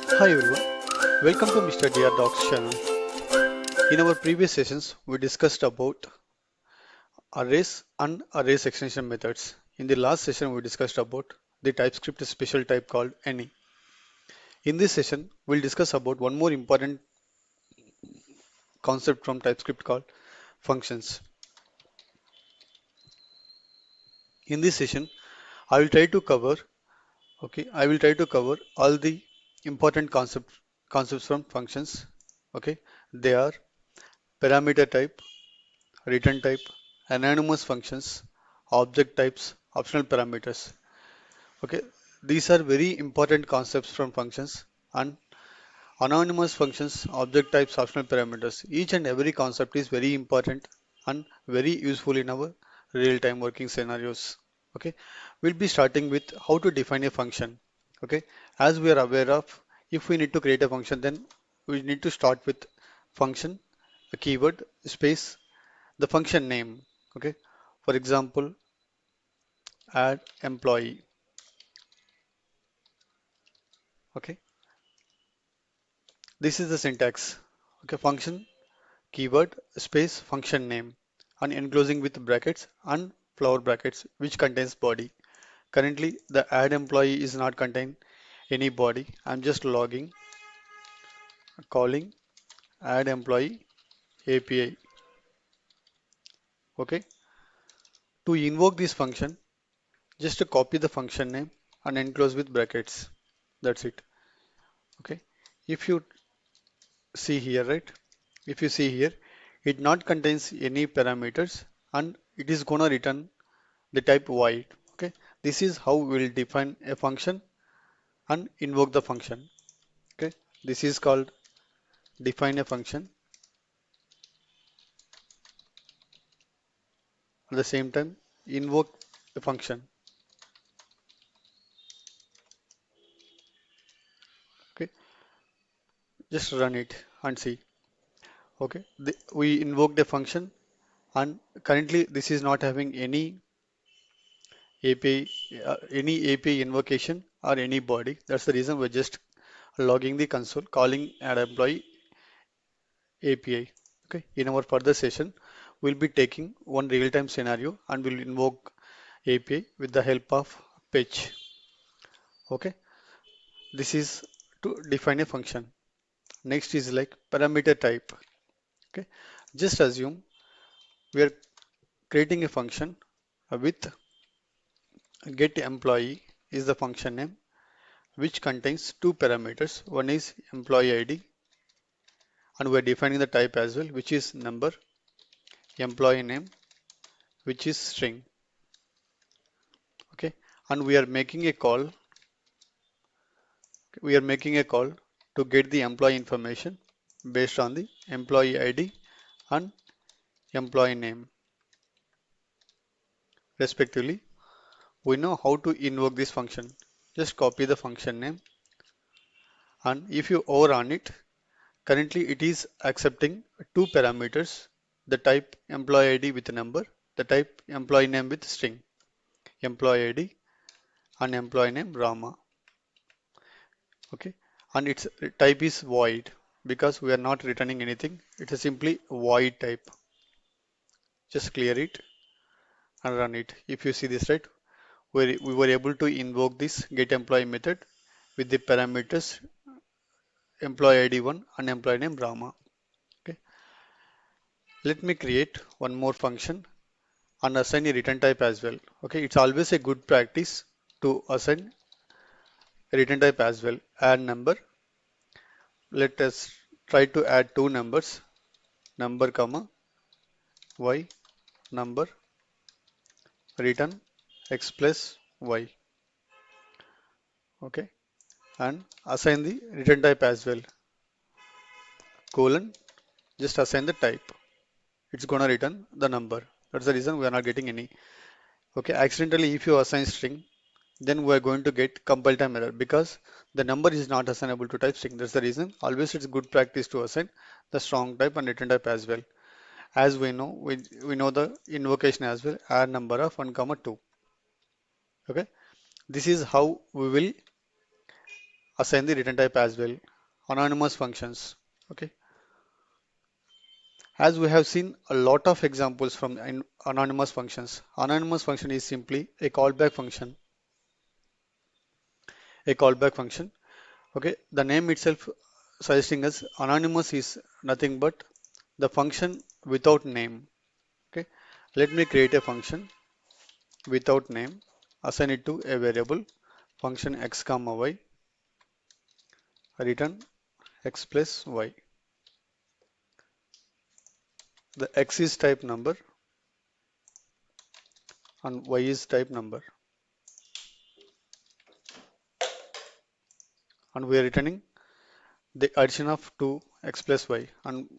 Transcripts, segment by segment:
Hi everyone, welcome to Mr. DR Docs channel. In our previous sessions, we discussed about arrays and arrays extension methods. In the last session, we discussed about the TypeScript special type called any. In this session, we'll discuss about one more important concept from TypeScript called functions. In this session, I will try to cover, I will try to cover all the important concepts from functions. Okay, they are parameter type, return type, anonymous functions, object types, optional parameters. Okay, these are very important concepts from functions and anonymous functions, object types, optional parameters. Each and every concept is very important and very useful in our real-time working scenarios. Okay, we'll be starting with how to define a function. Okay, as we are aware of, if we need to create a function, then we need to start with function, a keyword, space, the function name. Okay, for example, add employee. Okay, this is the syntax. Okay, function keyword space function name and enclosing with brackets and flower brackets which contains body. Currently, the add employee is not contain any body. I'm just logging calling add employee API. Okay, to invoke this function, just to copy the function name and enclose with brackets. That's it. Okay, if you see here, right? If you see here, it not contains any parameters and it is gonna return the type void. Okay, this is how we will define a function and invoke the function. Okay, this is called define a function. At the same time, invoke a function. Okay, just run it and see. Okay, we invoked a function and currently this is not having any API invocation or any body. That's the reason we're just logging the console, calling add employee API. Okay, in our further session, we'll be taking one real-time scenario and we'll invoke API with the help of fetch. Okay, this is to define a function. Next is like parameter type. Okay, just assume we are creating a function with get employee is the function name which contains two parameters. One is employee ID and we are defining the type as well, which is number, employee name, which is string. Okay, and we are making a call to get the employee information based on the employee ID and employee name respectively. We know how to invoke this function. Just copy the function name and if you overrun it, currently it is accepting two parameters, the type employee ID with number, the type employee name with string, employee ID and employee name Rama. Okay, and its type is void because we are not returning anything. It is simply void type. Just clear it and run it. If you see this right, we were able to invoke this get employee method with the parameters employee ID 1 and employee name Rama. Okay, let me create one more function and assign a return type as well. Okay, it's always a good practice to assign a return type as well. Add number. Let us try to add two numbers, number comma y, number, return x plus y. Okay, and assign the return type as well. Colon, just assign the type. It's gonna return the number. That's the reason we are not getting any. Okay, accidentally if you assign string, then we are going to get compile time error because the number is not assignable to type string. That's the reason. Always it's good practice to assign the strong type and return type as well. As we know, we know the invocation as well. Add number of 1 comma 2. Okay, this is how we will assign the return type as well. Anonymous functions. Okay. As we have seen a lot of examples from anonymous functions. Anonymous function is simply a callback function. A callback function. Okay. The name itself suggesting us anonymous is nothing but the function without name. Okay. Let me create a function without name. Assign it to a variable function x comma y. Return x plus y. The x is type number and y is type number, and we are returning the addition of 2 x plus y, and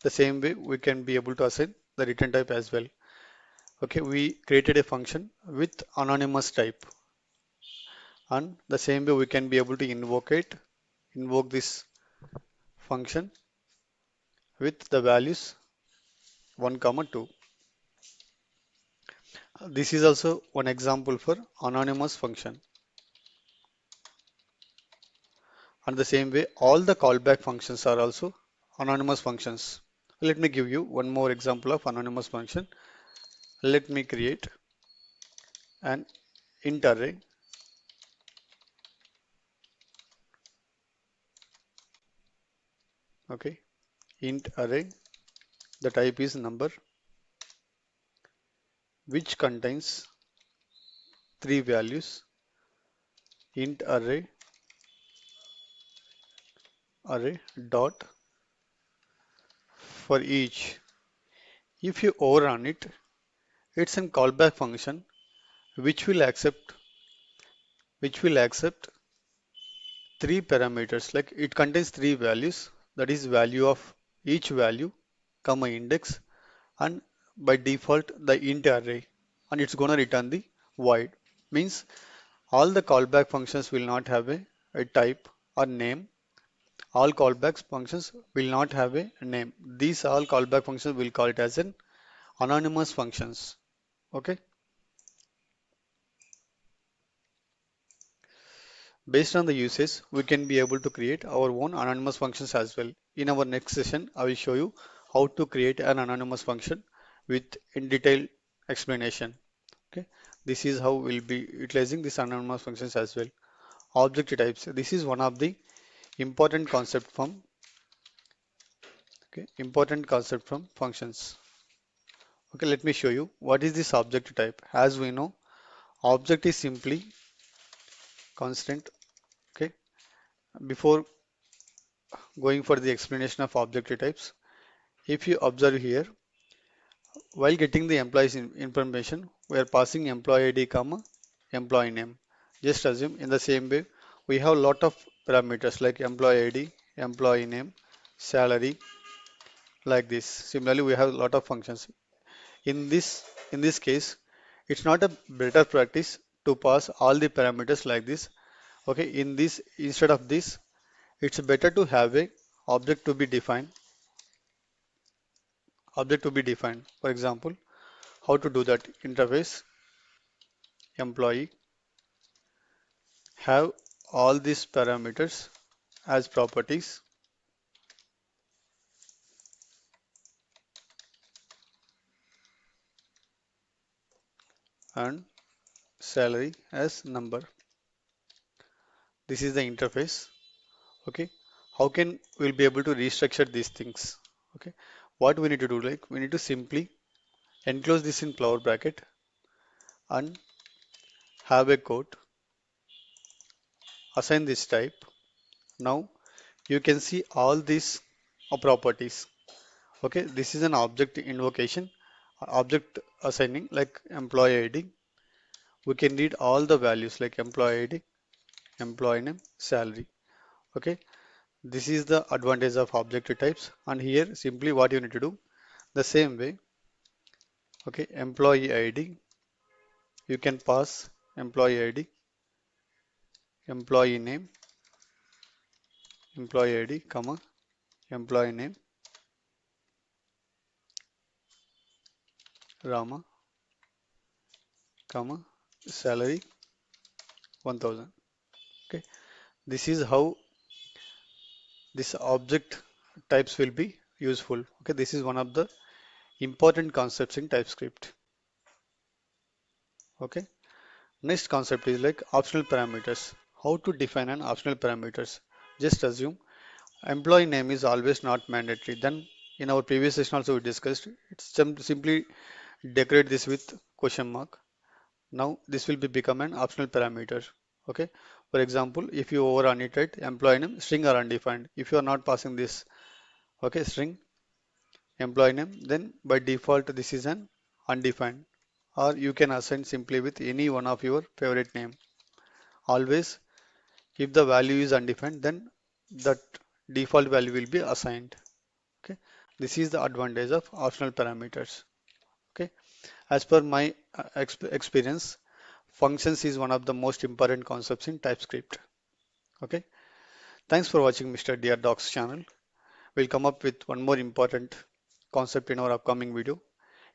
the same way we can be able to assign the return type as well. Okay, we created a function with anonymous type, and the same way we can be able to invoke this function with the values 1 comma 2. This is also one example for anonymous function, and the same way all the callback functions are also anonymous functions. Let me give you one more example of anonymous function. Let me create an int array. Okay, int array. The type is number, which contains three values. Int array dot for each. If you overrun it, it's a callback function which will accept three parameters. Like it contains three values. That is value of each value, comma index, and by default the int array, and it's gonna return the void. Means all the callback functions will not have a type or name. All callback functions will not have a name. These all callback functions will call it as an anonymous functions. Okay. Based on the usage, we can be able to create our own anonymous functions as well. In our next session, I will show you how to create an anonymous function with in detail explanation. Okay. This is how we'll be utilizing these anonymous functions as well. Object types. This is one of the important concept from important concept from functions. Okay, let me show you what is this object type. As we know, object is simply constant. Okay, before going for the explanation of object types, if you observe here, while getting the employees information, we are passing employee ID comma employee name. Just assume in the same way we have lot of parameters like employee ID, employee name, salary, like this. Similarly, we have a lot of functions. In this case, it's not a better practice to pass all the parameters like this. Okay, in this instead of this, it's better to have a object to be defined. Object to be defined. For example, how to do that? Interface employee have all these parameters as properties and salary as number. This is the interface. Okay, how can we'll be able to restructure these things? Okay, what we need to do, like we need to simply enclose this in flower bracket and have a quote, assign this type. Now you can see all these properties. Okay, this is an object invocation, object assigning like employee ID. We can read all the values like employee ID, employee name, salary. Okay, this is the advantage of object types. And here simply what you need to do the same way. Okay, employee ID, you can pass employee ID, employee name, employee ID, comma, employee name, Rama, comma, salary 1000. Okay, This is how this object types will be useful. Okay, this is one of the important concepts in TypeScript. Okay, next concept is like optional parameters. How to define an optional parameters? Just assume employee name is always not mandatory. Then in our previous session also we discussed it's simply decorate this with question mark. Now this will be become an optional parameter. Okay. For example, if you over annotate employee name string or undefined. If you are not passing this, okay, string employee name, then by default this is an undefined. Or you can assign simply with any one of your favorite name. Always, if the value is undefined, then that default value will be assigned. Okay. This is the advantage of optional parameters. Okay. As per my experience, functions is one of the most important concepts in TypeScript. Okay. Thanks for watching Mr. Dear Docs channel. We'll come up with one more important concept in our upcoming video.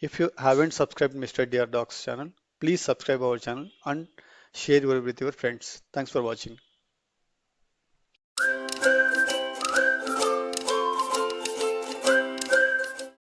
If you haven't subscribed Mr. Dear Docs channel, please subscribe our channel and share with your friends. Thanks for watching.